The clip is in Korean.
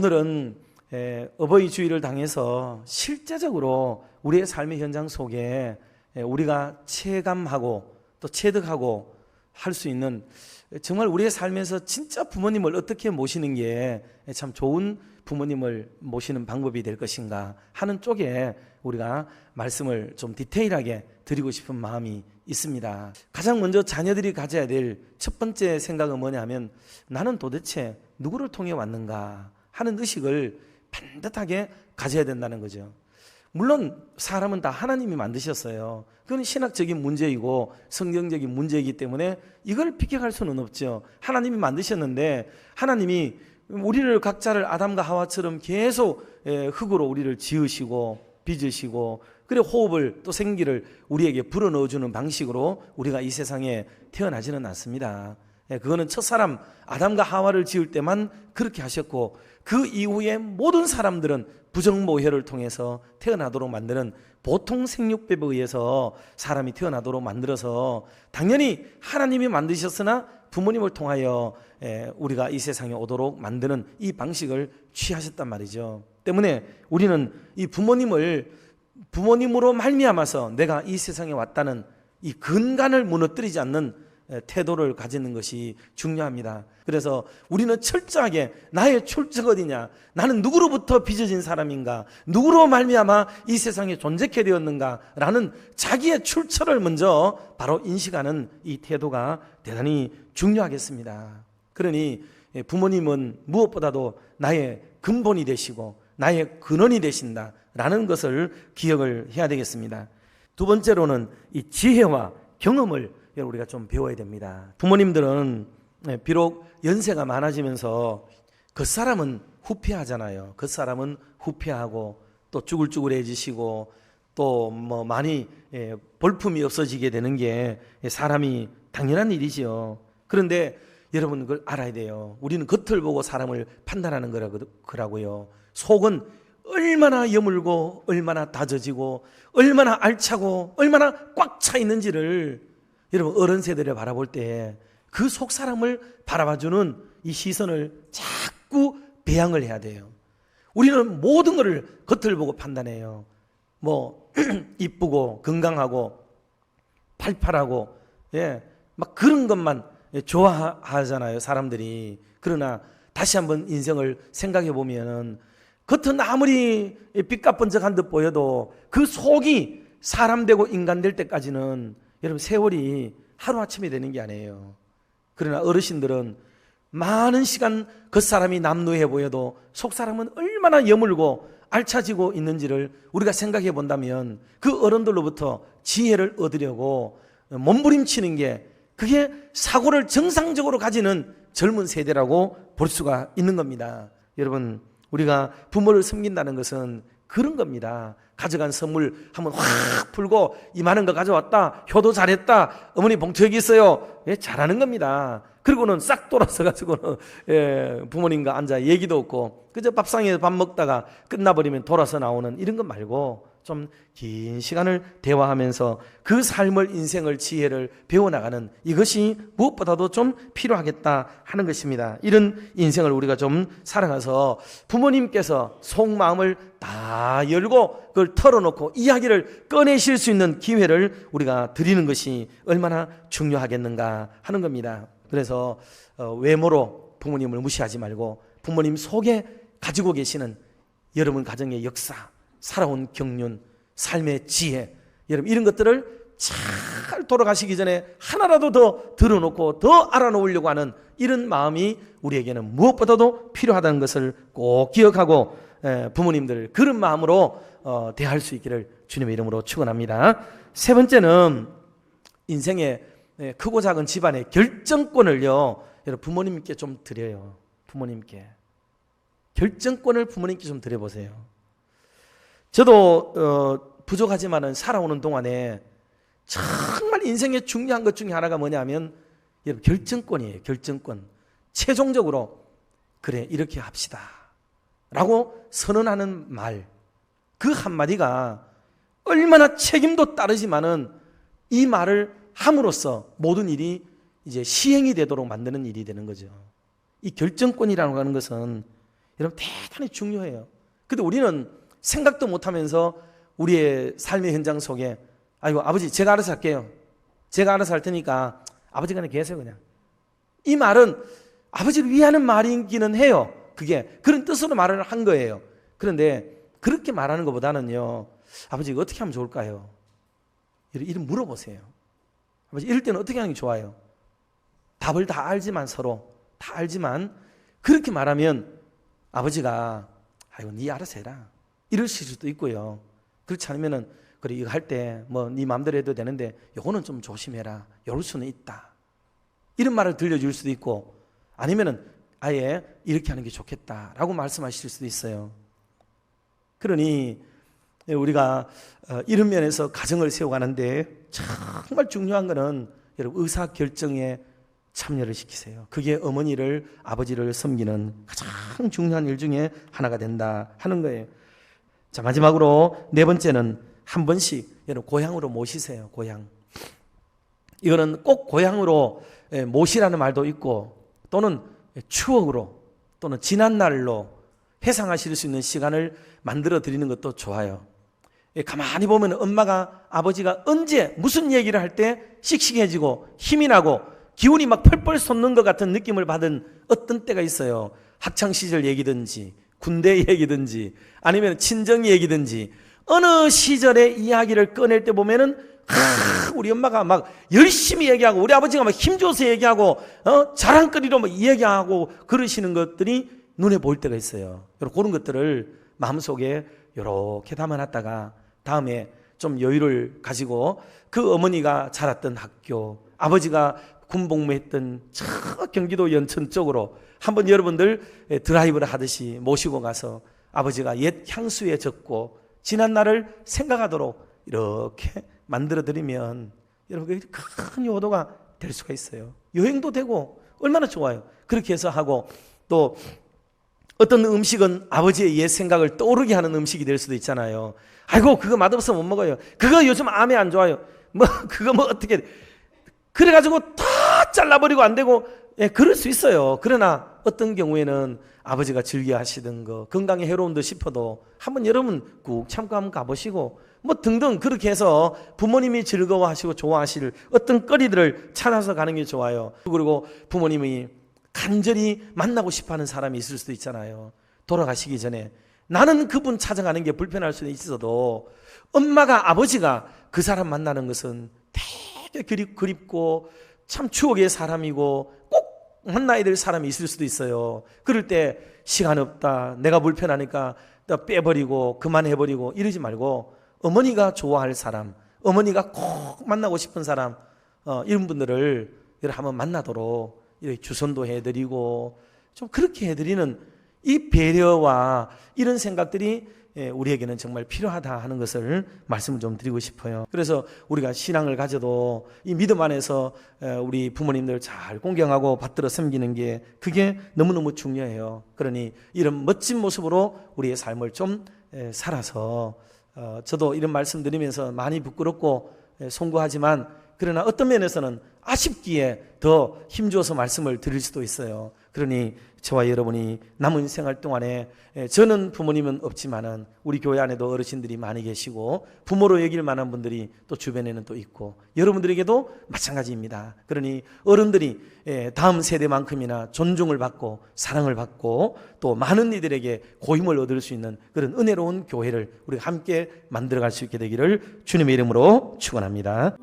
오늘은 어버이 주일을 당해서 실제적으로 우리의 삶의 현장 속에 우리가 체감하고 또 체득하고 할 수 있는, 정말 우리의 삶에서 진짜 부모님을 어떻게 모시는 게 참 좋은 부모님을 모시는 방법이 될 것인가 하는 쪽에 우리가 말씀을 좀 디테일하게 드리고 싶은 마음이 있습니다. 가장 먼저 자녀들이 가져야 될 첫 번째 생각은 뭐냐면, 나는 도대체 누구를 통해 왔는가 하는 의식을 반듯하게 가져야 된다는 거죠. 물론 사람은 다 하나님이 만드셨어요. 그건 신학적인 문제이고 성경적인 문제이기 때문에 이걸 비껴갈 수는 없죠. 하나님이 만드셨는데, 하나님이 우리를 각자를 아담과 하와처럼 계속 흙으로 우리를 지으시고 빚으시고, 그래 호흡을 또 생기를 우리에게 불어넣어주는 방식으로 우리가 이 세상에 태어나지는 않습니다. 그거는 첫사람 아담과 하와를 지을 때만 그렇게 하셨고, 그 이후에 모든 사람들은 부정모혈을 통해서 태어나도록 만드는 보통 생육법에 의해서 사람이 태어나도록 만들어서, 당연히 하나님이 만드셨으나 부모님을 통하여 우리가 이 세상에 오도록 만드는 이 방식을 취하셨단 말이죠. 때문에 우리는 이 부모님으로 말미암아서 내가 이 세상에 왔다는 이 근간을 무너뜨리지 않는 태도를 가지는 것이 중요합니다. 그래서 우리는 철저하게 나의 출처가 어디냐, 나는 누구로부터 빚어진 사람인가, 누구로 말미암아 이 세상에 존재케 되었는가 라는 자기의 출처를 먼저 바로 인식하는 이 태도가 대단히 중요하겠습니다. 그러니 부모님은 무엇보다도 나의 근본이 되시고 나의 근원이 되신다라는 것을 기억을 해야 되겠습니다. 두 번째로는 이 지혜와 경험을 우리가 좀 배워야 됩니다. 부모님들은 비록 연세가 많아지면서 겉사람은 후패하잖아요. 겉사람은 후패하고 또 쭈글쭈글해지시고 또 뭐 많이 볼품이 없어지게 되는 게 사람이 당연한 일이지요. 그런데 여러분 그걸 알아야 돼요. 우리는 겉을 보고 사람을 판단하는 거라고요. 속은 얼마나 여물고 얼마나 다져지고 얼마나 알차고 얼마나 꽉 차 있는지를 여러분 어른 세대를 바라볼 때 그 속 사람을 바라봐주는 이 시선을 자꾸 배양을 해야 돼요. 우리는 모든 것을 겉을 보고 판단해요. 뭐 이쁘고 건강하고 팔팔하고 막 그런 것만 좋아하잖아요, 사람들이. 그러나 다시 한번 인생을 생각해 보면 겉은 아무리 삐까뻔쩍한 듯 보여도 그 속이 사람 되고 인간 될 때까지는 여러분 세월이 하루아침에 되는 게 아니에요. 그러나 어르신들은 많은 시간 겉사람이 남루해 보여도 속사람은 얼마나 여물고 알차지고 있는지를 우리가 생각해 본다면 그 어른들로부터 지혜를 얻으려고 몸부림치는 게, 그게 사고를 정상적으로 가지는 젊은 세대라고 볼 수가 있는 겁니다. 여러분, 우리가 부모를 섬긴다는 것은 그런 겁니다. 가져간 선물 한번 확 풀고 이 많은 거 가져왔다, 효도 잘했다, 어머니 봉투 여기 있어요, 잘하는 겁니다. 그리고는 싹 돌아서 가지고는 부모님과 앉아 얘기도 없고 그저 밥상에서 밥 먹다가 끝나버리면 돌아서 나오는 이런 것 말고 좀 긴 시간을 대화하면서 그 삶을, 인생을, 지혜를 배워나가는 이것이 무엇보다도 좀 필요하겠다 하는 것입니다. 이런 인생을 우리가 좀 살아가서 부모님께서 속마음을 다 열고 그걸 털어놓고 이야기를 꺼내실 수 있는 기회를 우리가 드리는 것이 얼마나 중요하겠는가 하는 겁니다. 그래서 외모로 부모님을 무시하지 말고 부모님 속에 가지고 계시는 여러분 가정의 역사, 살아온 경륜, 삶의 지혜, 여러분 이런 것들을 잘 돌아가시기 전에 하나라도 더 들어놓고 더 알아놓으려고 하는 이런 마음이 우리에게는 무엇보다도 필요하다는 것을 꼭 기억하고 부모님들 그런 마음으로 대할 수 있기를 주님의 이름으로 축원합니다. 세 번째는 인생의 크고 작은 집안의 결정권을요, 여러분 부모님께 좀 드려요. 부모님께 결정권을 부모님께 좀 드려보세요. 저도 부족하지만은 살아오는 동안에 정말 인생의 중요한 것 중에 하나가 뭐냐면 여러분 결정권이에요. 결정권. 최종적으로 그래 이렇게 합시다 라고 선언하는 말, 그 한마디가 얼마나 책임도 따르지만은 이 말을 함으로써 모든 일이 이제 시행이 되도록 만드는 일이 되는 거죠. 이 결정권이라고 하는 것은 여러분 대단히 중요해요. 근데 우리는 생각도 못하면서 우리의 삶의 현장 속에 아이고 아버지 제가 알아서 할게요. 제가 알아서 할 테니까 아버지가 그냥 계세요 그냥. 이 말은 아버지를 위하는 말이기는 해요. 그게 그런 뜻으로 말을 한 거예요. 그런데 그렇게 말하는 것보다는요. 아버지 이거 어떻게 하면 좋을까요? 이렇게 물어보세요. 아버지 이럴 때는 어떻게 하는 게 좋아요? 답을 다 알지만 서로 다 알지만 그렇게 말하면 아버지가 아이고 네 알아서 해라 이러실 수도 있고요. 그렇지 않으면은 그래 이거 할 때 뭐 네 마음대로 해도 되는데 요거는 좀 조심해라 이럴 수는 있다 이런 말을 들려줄 수도 있고 아니면은 아예 이렇게 하는 게 좋겠다라고 말씀하실 수도 있어요. 그러니 우리가 이런 면에서 가정을 세워가는데 정말 중요한 거는 여러분 의사결정에 참여를 시키세요. 그게 어머니를 아버지를 섬기는 가장 중요한 일 중에 하나가 된다 하는 거예요. 자 마지막으로 네 번째는 한 번씩 여러분 고향으로 모시세요. 고향. 이거는 꼭 고향으로 모시라는 말도 있고 또는 추억으로 또는 지난 날로 회상하실 수 있는 시간을 만들어 드리는 것도 좋아요. 가만히 보면 엄마가 아버지가 언제 무슨 얘기를 할 때 씩씩해지고 힘이 나고 기운이 막 펄펄 솟는 것 같은 느낌을 받은 어떤 때가 있어요. 학창시절 얘기든지 군대 얘기든지 아니면 친정 얘기든지 어느 시절의 이야기를 꺼낼 때 보면은 우리 엄마가 막 열심히 얘기하고 우리 아버지가 막 힘줘서 얘기하고 자랑거리로 막 얘기하고 그러시는 것들이 눈에 보일 때가 있어요. 그런 것들을 마음속에 이렇게 담아놨다가 다음에 좀 여유를 가지고 그 어머니가 자랐던 학교 아버지가 군복무했던 저 경기도 연천 쪽으로 한번 여러분들 드라이브를 하듯이 모시고 가서 아버지가 옛 향수에 젖고 지난 날을 생각하도록 이렇게 만들어드리면 여러분 큰 효도가 될 수가 있어요. 여행도 되고 얼마나 좋아요. 그렇게 해서 하고 또 어떤 음식은 아버지의 옛 생각을 떠오르게 하는 음식이 될 수도 있잖아요. 아이고 그거 맛없어 못 먹어요. 그거 요즘 암에 안 좋아요. 뭐 그거 뭐 어떻게 그래가지고 다 잘라버리고 안 되고 그럴 수 있어요. 그러나 어떤 경우에는 아버지가 즐겨 하시던 거 건강에 해로운 듯 싶어도 한번 여러분 꾹 참고 한번 가보시고 뭐 등등 그렇게 해서 부모님이 즐거워하시고 좋아하실 어떤 거리들을 찾아서 가는 게 좋아요. 그리고 부모님이 간절히 만나고 싶어하는 사람이 있을 수도 있잖아요. 돌아가시기 전에 나는 그분 찾아가는 게 불편할 수는 있어도 엄마가 아버지가 그 사람 만나는 것은 되게 그립고 참 추억의 사람이고 꼭 만나야 될 사람이 있을 수도 있어요. 그럴 때 시간 없다 내가 불편하니까 빼버리고 그만해버리고 이러지 말고 어머니가 좋아할 사람 어머니가 꼭 만나고 싶은 사람 이런 분들을 한번 만나도록 이렇게 주선도 해드리고 좀 그렇게 해드리는 이 배려와 이런 생각들이 우리에게는 정말 필요하다 하는 것을 말씀을 좀 드리고 싶어요. 그래서 우리가 신앙을 가져도 이 믿음 안에서 우리 부모님들 잘 공경하고 받들어 섬기는 게 그게 너무너무 중요해요. 그러니 이런 멋진 모습으로 우리의 삶을 좀 살아서 저도 이런 말씀 드리면서 많이 부끄럽고 송구하지만 그러나 어떤 면에서는 아쉽기에 더 힘줘서 말씀을 드릴 수도 있어요. 그러니 저와 여러분이 남은 생활 동안에 저는 부모님은 없지만은 우리 교회 안에도 어르신들이 많이 계시고 부모로 여길 만한 분들이 또 주변에는 또 있고 여러분들에게도 마찬가지입니다. 그러니 어른들이 다음 세대만큼이나 존중을 받고 사랑을 받고 또 많은 이들에게 고임을 얻을 수 있는 그런 은혜로운 교회를 우리가 함께 만들어갈 수 있게 되기를 주님의 이름으로 축원합니다.